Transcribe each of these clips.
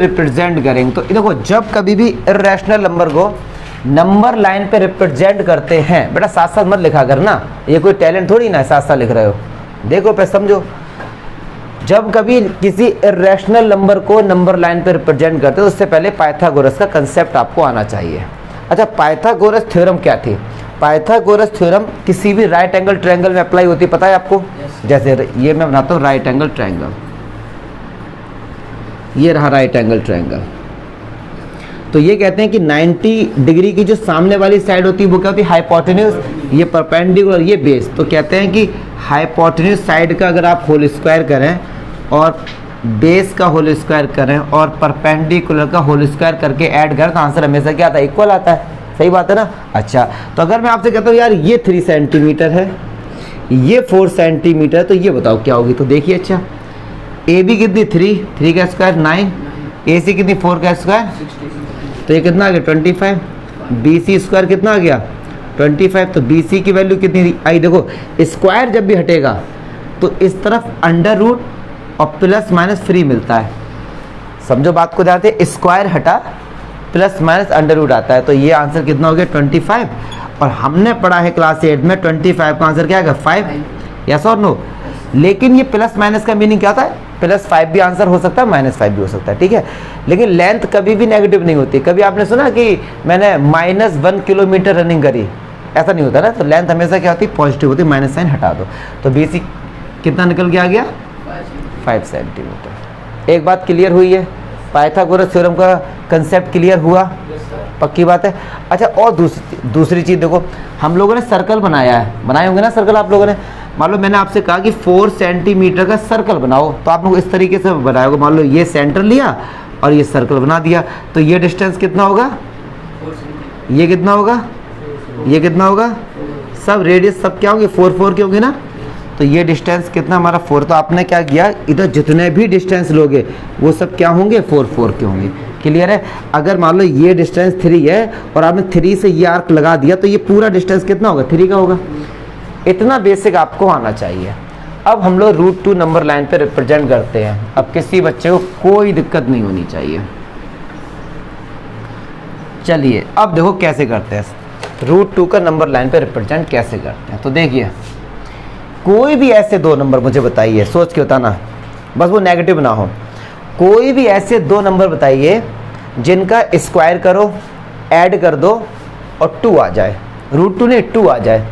Represent करेंगे। तो देखो जब कभी भी इर्रेशनल नंबर को नंबर लाइन पे रिप्रेजेंट करते हैं, बेटा साथ साथ मत लिखा करना, ये कोई टैलेंट थोड़ी ना साथ साथ लिख रहे हो, देखो पे समझो। जब कभी किसी इर्रेशनल नंबर को नंबर लाइन पे रिप्रेजेंट करते हो उससे पहले पाइथागोरस का कंसेप्ट आपको आना चाहिए। अच्छा, पाइथागोरस थ्योरम क्या थी? पाइथागोरस थ्योरम किसी भी राइट एंगल ट्रायंगल में अप्लाई होती है, पता है आपको? जैसे ये मैं बनाता हूँ राइट एंगल ट्रायंगल, ये रहा राइट एंगल ट्रायंगल। तो ये कहते हैं कि 90 डिग्री की जो सामने वाली साइड होती है वो क्या होती है? हाइपोटेन्यूज, ये परपेंडिकुलर, ये बेस। तो कहते हैं कि हाइपोटेन्यूज साइड का अगर आप होल स्क्वायर करें और बेस का होल स्क्वायर करें और परपेंडिकुलर का होल स्क्वायर करके ऐड करें तो आंसर हमेशा क्या आता है? इक्वल आता है। सही बात है ना? अच्छा, तो अगर मैं आपसे कहता हूँ यार ये 3 सेंटीमीटर है, ये 4 सेंटीमीटर, तो ये बताओ क्या होगी? तो देखिए, अच्छा ए बी कितनी 3 का स्क्वायर 9, ए सी कितनी 4 का स्क्वायर, तो ये कितना आ गया 25, बी सी स्क्वायर कितना आ गया 25। तो बी सी की वैल्यू कितनी आई? देखो स्क्वायर जब भी हटेगा तो इस तरफ अंडर रूट और प्लस माइनस फ्री मिलता है। समझो बात को, जाते स्क्वायर हटा प्लस माइनस अंडर रूट आता है, तो ये आंसर कितना हो गया 25। और हमने पढ़ा है क्लास 8 में 25 का आंसर क्या आएगा 5, यस और नो। लेकिन ये प्लस माइनस का मीनिंग क्या होता है? +5 भी आंसर हो सकता है, -5 भी हो सकता है, ठीक है। लेकिन लेंथ कभी भी नेगेटिव नहीं होती। कभी आपने सुना कि मैंने -1 किलोमीटर रनिंग करी, ऐसा नहीं होता ना। तो लेंथ हमेशा क्या होती है? पॉजिटिव होती है, माइनस साइन हटा दो। तो बी सी कितना निकल के आ गया 5 सेंटीमीटर। एक बात क्लियर हुई है, पाइथागोरस थ्योरम का कंसेप्ट क्लियर हुआ, पक्की बात है। अच्छा, और दूसरी चीज़ देखो, हम लोगों ने सर्कल बनाया है, बनाए होंगे ना सर्कल आप लोगों ने। मान लो मैंने आपसे कहा कि 4 सेंटीमीटर का सर्कल बनाओ, तो आप लोग इस तरीके से बनाओगे। मान लो ये सेंटर लिया और ये सर्कल बना दिया, तो ये डिस्टेंस कितना होगा? ये कितना होगा? ये कितना होगा? सब रेडियस सब क्या होंगे? 4 के होंगे ना। तो ये डिस्टेंस कितना हमारा 4। तो आपने क्या किया, इधर जितने भी डिस्टेंस लोगे वो सब क्या होंगे? 4 के होंगे। क्लियर है? अगर मान लो ये डिस्टेंस 3 है और आपने 3 से ये आर्क लगा दिया तो ये पूरा डिस्टेंस कितना होगा? 3 का होगा। इतना बेसिक आपको आना चाहिए। अब हम लोग √2 नंबर लाइन पे रिप्रेजेंट करते हैं। अब किसी बच्चे को कोई दिक्कत नहीं होनी चाहिए। चलिए अब देखो कैसे करते हैं √2 का नंबर लाइन पे रिप्रेजेंट कैसे करते हैं। तो देखिए, कोई भी ऐसे 2 नंबर मुझे बताइए, सोच के बताना, बस वो नेगेटिव ना हो। कोई भी ऐसे 2 नंबर बताइए जिनका स्क्वायर करो, ऐड कर दो और 2 आ जाए, √2 नहीं 2 आ जाए।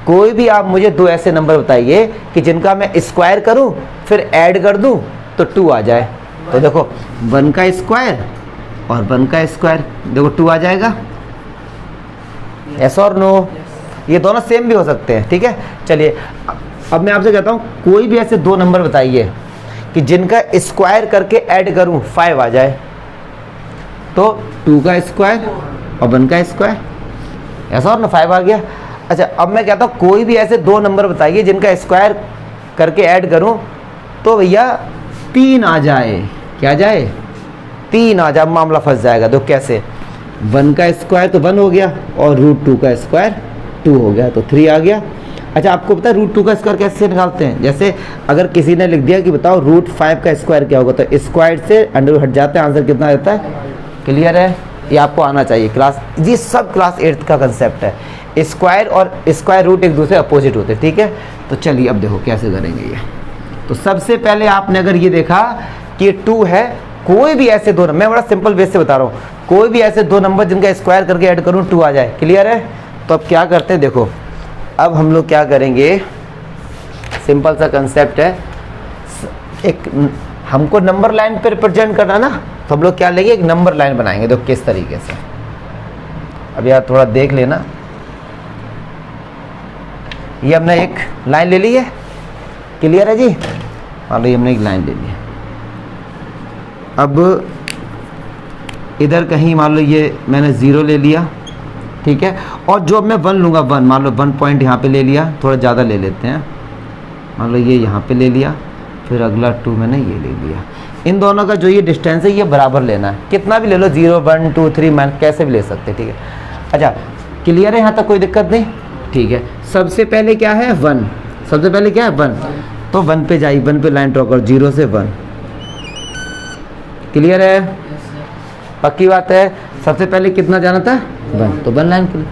कोई भी आप मुझे 2 ऐसे नंबर बताइए कि जिनका मैं स्क्वायर करूं फिर ऐड कर दूं तो 2 आ जाए। तो देखो 1 का स्क्वायर और 1 का स्क्वायर, देखो 2 आ जाएगा, यस और नो। ये दोनों सेम भी हो सकते हैं, ठीक है। चलिए अब मैं आपसे कहता हूं कोई भी ऐसे 2 नंबर बताइए कि जिनका स्क्वायर करके ऐड करूं 5 आ जाए, तो 2 का स्क्वायर और 1 का स्क्वायर, ऐसा और ना 5 आ गया। अच्छा, अब मैं कहता हूँ कोई भी ऐसे 2 नंबर बताइए जिनका स्क्वायर करके ऐड करूं तो भैया 3 आ जाए। क्या जाए? 3 आ जाए, मामला फंस जाएगा। तो कैसे? 1 का स्क्वायर तो 1 हो गया और √2 का स्क्वायर 2 हो गया, तो 3 आ गया। अच्छा, आपको पता है √2 का स्क्वायर कैसे निकालते हैं? जैसे अगर किसी ने लिख दिया कि बताओ √5 का स्क्वायर क्या होगा, तो स्क्वायर से अंडर हट जाते हैं, आंसर कितना रहता है? क्लियर है? ये आपको आना चाहिए। क्लास ये सब क्लास 8 का कंसेप्ट है। स्क्वायर और स्क्वायर रूट एक दूसरे अपोजिट होते हैं, ठीक है। तो चलिए अब देखो कैसे करेंगे ये। तो सबसे पहले आपने अगर ये देखा कि 2 है, कोई भी ऐसे 2 नंबर, मैं बड़ा सिंपल बेस से बता रहा हूँ, कोई भी ऐसे 2 नंबर जिनका स्क्वायर करके ऐड करूँ 2 आ जाए। क्लियर है? तो अब क्या करते हैं, देखो अब हम लोग क्या करेंगे, सिंपल सा कंसेप्ट है। एक हमको नंबर लाइन पे रिप्रेजेंट करना ना, तो हम लोग क्या लेंगे, एक नंबर लाइन बनाएंगे। तो किस तरीके से, अब यार थोड़ा देख लेना। ये हमने एक लाइन ले ली है, क्लियर है जी? मान लो ये हमने एक लाइन ले ली है। अब इधर कहीं मान लो ये मैंने 0 ले लिया, ठीक है। और जो मैं 1 लूँगा 1, मान लो 1 पॉइंट यहाँ पे ले लिया, थोड़ा ज़्यादा ले लेते हैं, मान लो ये यहाँ पे ले लिया, फिर अगला 2 मैंने ये ले लिया। इन दोनों का जो ये डिस्टेंस है ये बराबर लेना है, कितना भी ले लो, 0 1 2 3 मान कैसे भी ले सकते हैं, ठीक है। अच्छा क्लियर है, यहाँ तक कोई दिक्कत नहीं, ठीक है। सबसे पहले क्या है 1, सबसे पहले क्या है 1, तो 1 पे जाइए, 1 पे लाइन ड्रॉ करो, 0 से 1। क्लियर है? पक्की बात है। सबसे पहले कितना जाना था 1, तो 1 लाइन के लिए।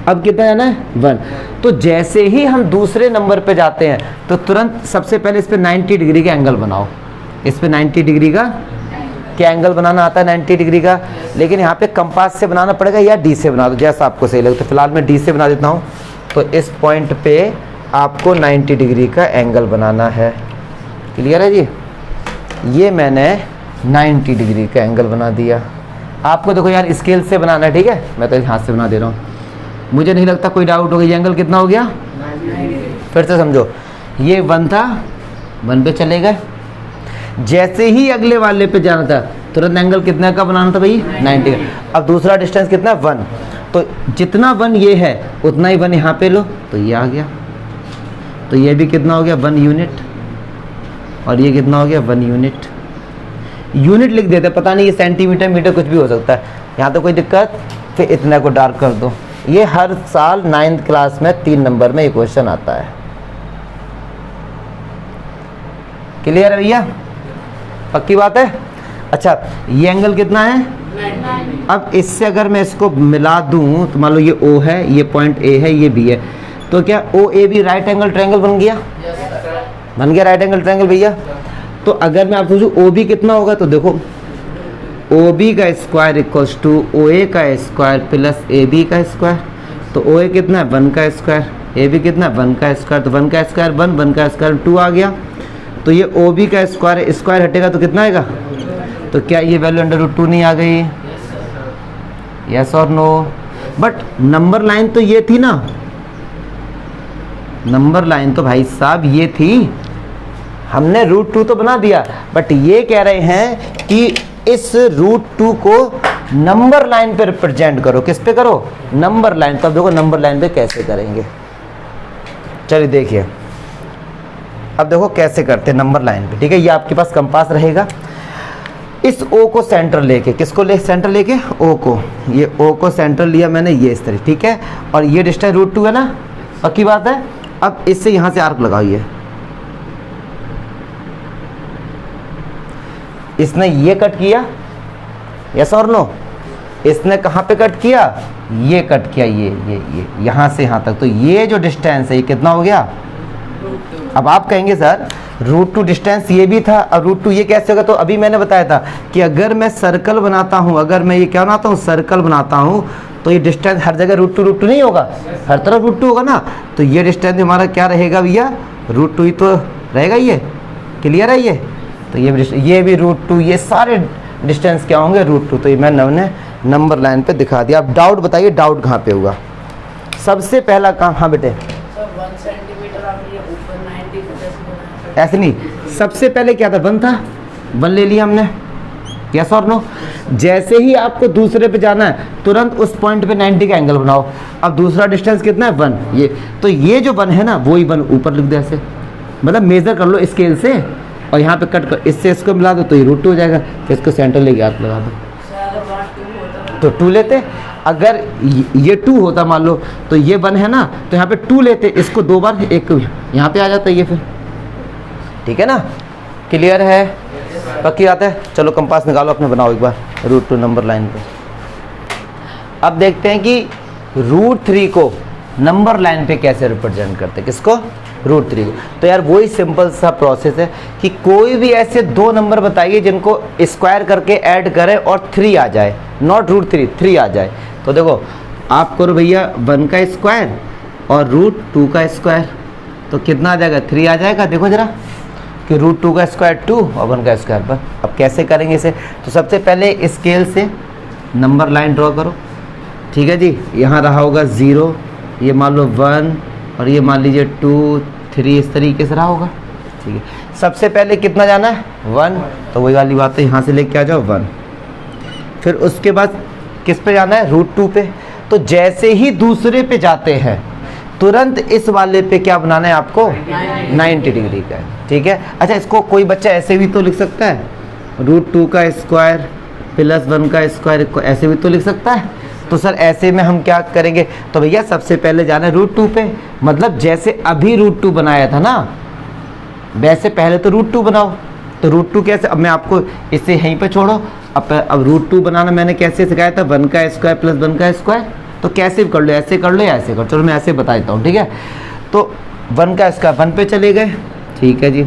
अब कितना जाना है 1। तो जैसे ही हम दूसरे नंबर पे जाते हैं तो तुरंत सबसे पहले इस पे 90 डिग्री का एंगल बनाओ। इस पे 90 डिग्री का क्या एंगल बनाना आता है 90 डिग्री का, लेकिन यहाँ पे कंपास से बनाना पड़ेगा या डी से बना दो, जैसा आपको सही लगे। तो फिलहाल मैं डी से बना देता हूँ। तो इस पॉइंट पे आपको 90 डिग्री का एंगल बनाना है। क्लियर है जी? ये मैंने 90 डिग्री का एंगल बना दिया। आपको देखो यार स्केल से बनाना है, ठीक है, मैं तो हाथ से बना दे रहा हूँ। मुझे नहीं लगता कोई डाउट होगा। ये एंगल कितना हो गया, फिर से समझो। ये 1 था, 1 पे चले गए। जैसे ही अगले वाले पे जाना था तुरंत एंगल कितना का बनाना था भाई 90 का। अब दूसरा डिस्टेंस कितना 1, तो जितना 1 ये है उतना ही 1 यहाँ पे लो, तो ये आ गया। तो ये भी कितना हो गया 1 यूनिट, और ये कितना हो गया 1 यूनिट। यूनिट लिख देते, पता नहीं ये सेंटीमीटर मीटर कुछ भी हो सकता है, यहाँ तो कोई दिक्कत। फिर इतना को डार्क कर दो। ये हर साल 9th क्लास में 3 नंबर में ये क्वेश्चन आता है। क्लियर है भैया? पक्की बात है। अच्छा, ये एंगल कितना है 90। अब इससे अगर मैं इसको मिला दूं तो मान लो ये O है, ये पॉइंट A है, ये B है, तो क्या OAB राइट एंगल ट्रायंगल बन गया? बन गया राइट एंगल ट्रायंगल भैया। तो अगर मैं आपको पूछूं OB कितना होगा, तो देखो OB का स्क्वायर इक्वल्स टू OA का स्क्वायर प्लस AB का स्क्वायर। तो OA कितना है 1 का स्क्वायर, AB कितना है 1 का स्क्वायर, तो 1 का स्क्वायर 1, 1 का स्क्वायर 2 आ गया। तो ये OB का स्क्वायर, स्क्वायर हटेगा तो कितना आएगा? तो क्या ये वैल्यू √2 नहीं आ गई? यस और नो? बट नंबर लाइन तो ये थी ना, नंबर लाइन तो भाई साहब ये थी। हमने √2 तो बना दिया, बट ये कह रहे हैं कि इस √2 को नंबर लाइन पे रिप्रेजेंट करो। किस पे करो? Number line. तो अब देखो नंबर लाइन पे कैसे करेंगे, चलिए देखिए। अब देखो कैसे करते हैं नंबर लाइन पे, ठीक है। ये आपके पास कंपास रहेगा। इस O को सेंटर लेके, किसको ले सेंटर लेके? O को। ये O को सेंटर लिया मैंने, ये इस तरह, ठीक है। और ये डिस्टेंस √2 है ना, पक्की बात है। अब इससे यहां से आर्क लगाइए। इसने ये कट किया, यस और नो? इसने कहां पे कट किया? ये कट किया, ये यहां से यहां तक। तो ये जो डिस्टेंस है ये कितना हो गया? अब आप कहेंगे सर √2 डिस्टेंस ये भी था, अब √2 ये कैसे होगा? तो अभी मैंने बताया था कि अगर मैं सर्कल बनाता हूं, अगर मैं ये क्या बनाता हूं, सर्कल बनाता हूं, तो ये डिस्टेंस हर जगह √2 नहीं होगा, हर तरफ √2 होगा ना। तो ये डिस्टेंस हमारा क्या रहेगा भैया? √2 ही तो रहेगा। ये क्लियर है? ये तो ये भी √2, ये सारे डिस्टेंस क्या होंगे? √2। तो ये मैंने नंबर लाइन पे दिखा दिया। अब डाउट बताइए, डाउट कहाँ पे होगा? सबसे पहला काम, हाँ बेटे 1 सेंटीमीटर आपने ऊपर 90 ऐसे नहीं, सबसे पहले क्या था 1 था, 1 ले लिया हमने, यस और नो? जैसे ही आपको दूसरे पे जाना है तुरंत उस पॉइंट पे 90 का एंगल बनाओ। अब दूसरा डिस्टेंस कितना है 1, ये तो ये जो 1 है ना वही 1 ऊपर लिख दो ऐसे, मतलब मेजर कर लो स्केल से और यहाँ पे कट कर, इससे इसको मिला दो तो ये √2 हो जाएगा। फिर इसको सेंटर लेके हाथ लगा दो तो 2 लेते। अगर ये 2 होता मान लो, तो ये 1 है ना, तो यहाँ पे 2 लेते, इसको 2 बार, एक यहाँ पे आ जाता है ये, फिर ठीक है ना? क्लियर है? पक्की बात है। चलो कंपास निकालो अपने, बनाओ एक बार √2 नंबर लाइन पे। अब देखते हैं कि √3 को नंबर लाइन पे कैसे रिप्रेजेंट करते हैं। किसको? √3 को। तो यार वही सिंपल सा प्रोसेस है कि कोई भी ऐसे 2 नंबर बताइए जिनको स्क्वायर करके ऐड करें और 3 आ जाए, नॉट √3, 3 आ जाए। तो देखो आप करो भैया 1 का स्क्वायर और √2 का स्क्वायर, तो कितना आ जाएगा? 3 आ जाएगा। देखो जरा कि √2 का स्क्वायर 2 और 1 का स्क्वायर 1। अब कैसे करेंगे इसे? तो सबसे पहले स्केल से नंबर लाइन ड्रॉ करो, ठीक है जी। यहाँ रहा होगा 0, ये मान लो 1 और ये मान लीजिए 2, 3, इस तरीके से रहा होगा, ठीक है। सबसे पहले कितना जाना है? 1, तो वही वाली बात है, यहाँ से लेके आ जाओ 1। फिर उसके बाद किस पे जाना है? √2 पे। तो जैसे ही दूसरे पे जाते हैं तुरंत इस वाले पे क्या बनाना है आपको? 90 डिग्री का, ठीक है। अच्छा, इसको कोई बच्चा ऐसे भी तो लिख सकता है, √2 का स्क्वायर प्लस 1 का स्क्वायर, ऐसे भी तो लिख सकता है। तो सर ऐसे में हम क्या करेंगे? तो भैया सबसे पहले जाना है √2 पे, मतलब जैसे अभी √2 बनाया था ना वैसे पहले तो √2 बनाओ। तो तो √2 कैसे, अब मैं आपको इसे यहीं पे छोड़ो, अब √2 बनाना मैंने कैसे सिखाया था, 1 का स्क्वायर प्लस 1 का स्क्वायर, तो कैसे भी कर लो, ऐसे कर लो या ऐसे कर, चलो मैं ऐसे बता देता हूँ, ठीक है। तो 1 का स्क्वायर 1 पे चले गए, ठीक है जी।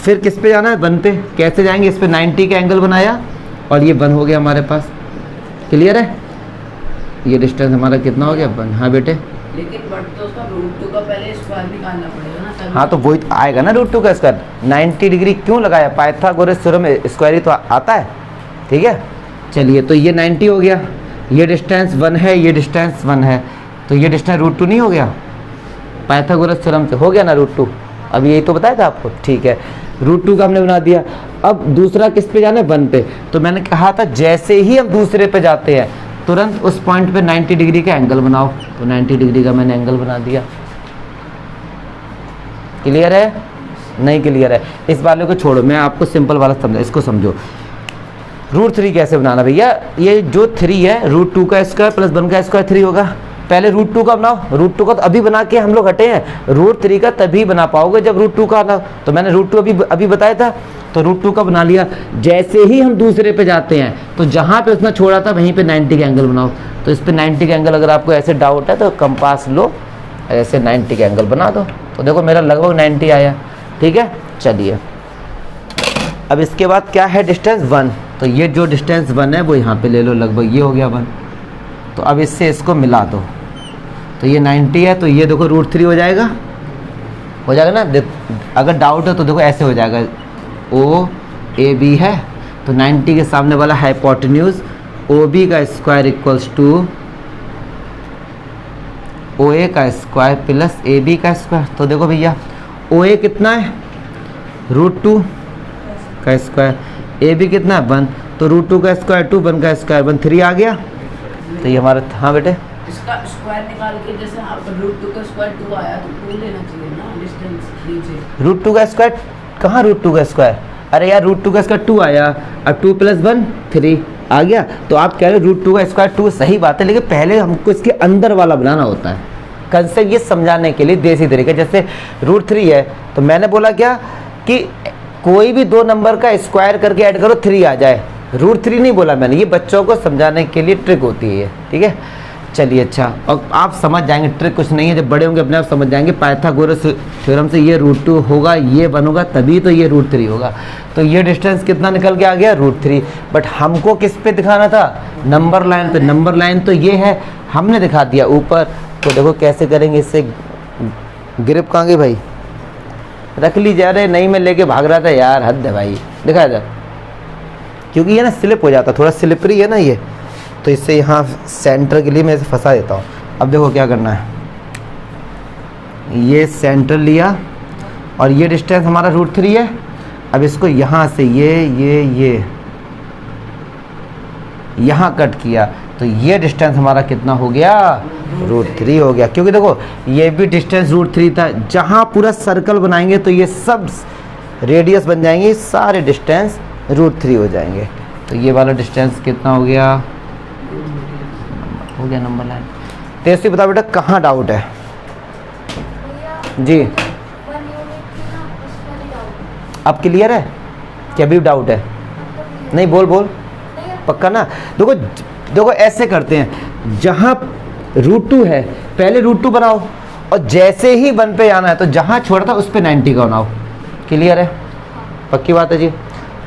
फिर किस पे जाना है, 1 पे, कैसे जाएंगे, इस पे 90 का एंगल बनाया और ये 1 हो गया हमारे पास, क्लियर है। ये डिस्टेंस हमारा कितना हो गया, 1। हाँ बेटे, लेकिन बट तो उसका √2 का पहले स्क्वायर निकालना पड़ेगा ना, तभी हाँ तो वही तो आएगा ना √2 का स्क्वायर। 90 डिग्री क्यों लगाया, पाइथागोरस थ्योरम स्क्वायर ही तो आता है, ठीक है। चलिए तो ये 90 हो गया, ये डिस्टेंस 1 है, ये डिस्टेंस 1 है, तो ये डिस्टेंस √2 नहीं हो गया, पाइथागोरस थ्योरम से हो गया ना √2। अब यही तो बताया था आपको, ठीक है। √2 का हमने बना दिया। अब दूसरा किस पे जाना है, 1 पे, तो मैंने कहा था जैसे ही हम दूसरे पे जाते हैं तुरंत उस पॉइंट पे 90 डिग्री का एंगल बनाओ, तो 90 डिग्री का मैंने एंगल बना दिया। क्लियर है, नहीं क्लियर है, इस वाले को छोड़ो, मैं आपको सिंपल वाला समझा, इसको समझो। √3 कैसे बनाना भैया, ये जो 3 है, √2 का स्क्वायर प्लस 1 का स्क्वायर 3 होगा। पहले √2 का बनाओ, √2 का तो अभी बना के हम लोग हटे हैं, √3 का तभी बना पाओगे जब √2 का आना, तो मैंने √2 अभी बताया था, तो √2 का बना लिया। जैसे ही हम दूसरे पे जाते हैं तो जहाँ पे उसने छोड़ा था वहीं पे 90 का एंगल बनाओ, तो इस पे 90 का एंगल, अगर आपको ऐसे डाउट है तो कंपास लो, ऐसे 90 का एंगल बना दो, तो देखो मेरा लगभग 90 आया, ठीक है। चलिए अब इसके बाद क्या है, डिस्टेंस 1, तो ये जो डिस्टेंस 1 है वो यहाँ पे ले लो, लगभग ये हो गया 1, तो अब इससे इसको मिला दो, तो ये 90 है, तो ये देखो √3 हो जाएगा ना। अगर डाउट है तो देखो ऐसे हो जाएगा, OAB है, तो 90 के सामने वाला हाइपोटेन्यूज OB का स्क्वायर इक्वल्स टू OA का स्क्वायर प्लस AB का स्क्वायर। तो देखो भैया OA कितना है, √2 का स्क्वायर, AB कितना है 1, तो √2 का स्क्वायर 2, 1 का स्क्वायर 1, 3 आ गया, तो ये हमारा, हाँ बेटे इसका स्क्वायर निकाल के, जैसे √2 का स्क्वायर 2 आया तो 2 लेना चाहिए ना, डिस्टेंस लीजिए। √2 का स्क्वायर कहाँ, √2 का स्क्वायर, अरे यार √2 का स्क्वायर 2 आया, अब 2 + 1 3 आ गया, तो आप कह रहे हो √2 का स्क्वायर 2, सही बात है, लेकिन पहले हमको इसके अंदर वाला बनाना होता है। कंसेप्ट ये समझाने के लिए देसी तरीका, जैसे √3 है, तो मैंने बोला क्या कि कोई भी 2 नंबर का स्क्वायर करके ऐड करो 3 आ जाए, √3 नहीं बोला मैंने, ये बच्चों को समझाने के लिए ट्रिक होती है ये, ठीक है। चलिए अच्छा, और आप समझ जाएंगे, ट्रिक कुछ नहीं है, जब बड़े होंगे अपने आप समझ जाएंगे, पाइथागोरस थ्योरम से ये √2 होगा, ये बनोगा, तभी तो ये √3 होगा। तो ये डिस्टेंस कितना निकल के आ गया, √3, बट हमको किस पे दिखाना था, नंबर लाइन पे। नंबर लाइन तो ये है, हमने दिखा दिया ऊपर, तो देखो कैसे करेंगे, इससे ग्रिप कहाँ गई भाई, रख ली जा रहे, नहीं मैं लेके भाग रहा था यार, हद है भाई, दिखाया था, क्योंकि ये ना स्लिप हो जाता, थोड़ा स्लिपरी है ना ये, तो इससे यहाँ सेंटर के लिए मैं इसे फंसा देता हूँ। अब देखो क्या करना है, ये सेंटर लिया और ये डिस्टेंस हमारा √3 है, अब इसको यहाँ से ये यहाँ कट किया, तो ये डिस्टेंस हमारा कितना हो गया, √3 हो गया, क्योंकि देखो ये भी डिस्टेंस √3 था, जहाँ पूरा सर्कल बनाएंगे तो ये सब रेडियस बन जाएंगे, सारे डिस्टेंस √3 हो जाएंगे। तो ये वाला डिस्टेंस कितना हो गया नंबर लाइन। तेजस्वी बता बेटा कहाँ डाउट है जी, अब क्लियर है क्या, भी डाउट है, नहीं बोल पक्का ना। देखो ऐसे करते हैं, जहाँ √2 है पहले √2 बनाओ, और जैसे ही 1 पे आना है तो जहाँ छोड़ा था उस पे 90 का बनाओ, क्लियर है, पक्की बात है जी।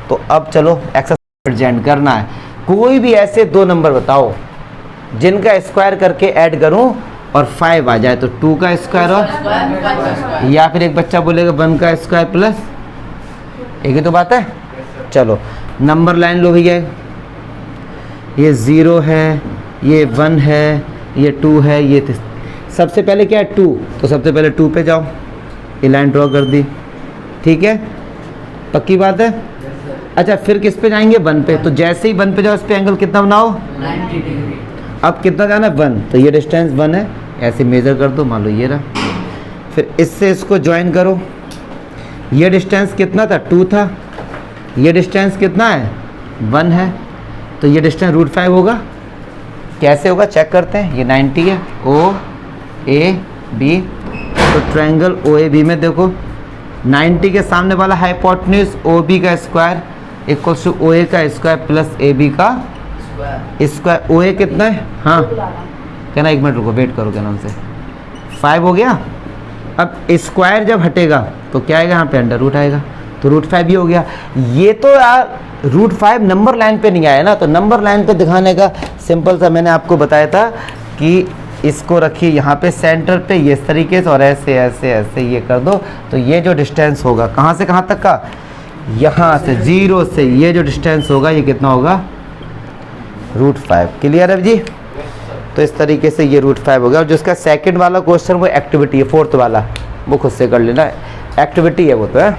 तो अब चलो एक्सरसाइज प्रेजेंट करना है, कोई भी ऐसे 2 नंबर बताओ जिनका स्क्वायर करके ऐड करूं और 5 आ जाए, तो 2 का स्क्वायर और, या फिर एक बच्चा बोलेगा 1 का स्क्वायर प्लस, एक ही तो बात है। चलो नंबर लाइन लो भैया, ये 0 है, ये 1 है, ये 2 है, ये सबसे पहले क्या है 2, तो सबसे पहले 2 पे जाओ, ये लाइन ड्रॉ कर दी, ठीक है, पक्की बात है। अच्छा फिर किस पे जाएंगे, 1 पे, तो जैसे ही 1 पे जाओ इस पे एंगल कितना बनाओ, 90 डिग्री। अब कितना जाना है 1, तो ये डिस्टेंस 1 है, ऐसे मेज़र कर दो, मान लो ये रहा, फिर इससे इसको ज्वाइन करो, ये डिस्टेंस कितना था 2 था, ये डिस्टेंस कितना है 1 है, तो ये डिस्टेंस √5 होगा, कैसे होगा चेक करते हैं, ये 90 है, OAB, तो ट्रायंगल OAB में देखो 90 के सामने वाला हाइपोटेन्यूज ओ बी का स्क्वायर इक्वल्स टू ओ ए का स्क्वायर प्लस ए बी का स्क्वायर। ओ ए कितना है, हाँ क्या ना, 1 मिनट रुको, वेट करो, क्या नाम से 5 हो गया। अब स्क्वायर जब हटेगा तो क्या आएगा, यहाँ पे अंडर रूट आएगा, तो √5 ही हो गया। ये तो यार √5 नंबर लाइन पे नहीं आया ना, तो नंबर लाइन पे दिखाने का सिंपल सा मैंने आपको बताया था कि इसको रखिए यहाँ पे सेंटर पे ये इस तरीके से और ऐसे ऐसे ऐसे ये कर दो, तो ये जो डिस्टेंस होगा कहाँ से कहाँ तक का, यहाँ से 0 से ये जो डिस्टेंस होगा ये कितना होगा, √5। क्लियर है जी। तो इस तरीके से ये √5 हो गया। और जिसका सेकंड वाला क्वेश्चन वो एक्टिविटी है, 4th वाला वो खुद से कर लेना, एक्टिविटी है वो तो है।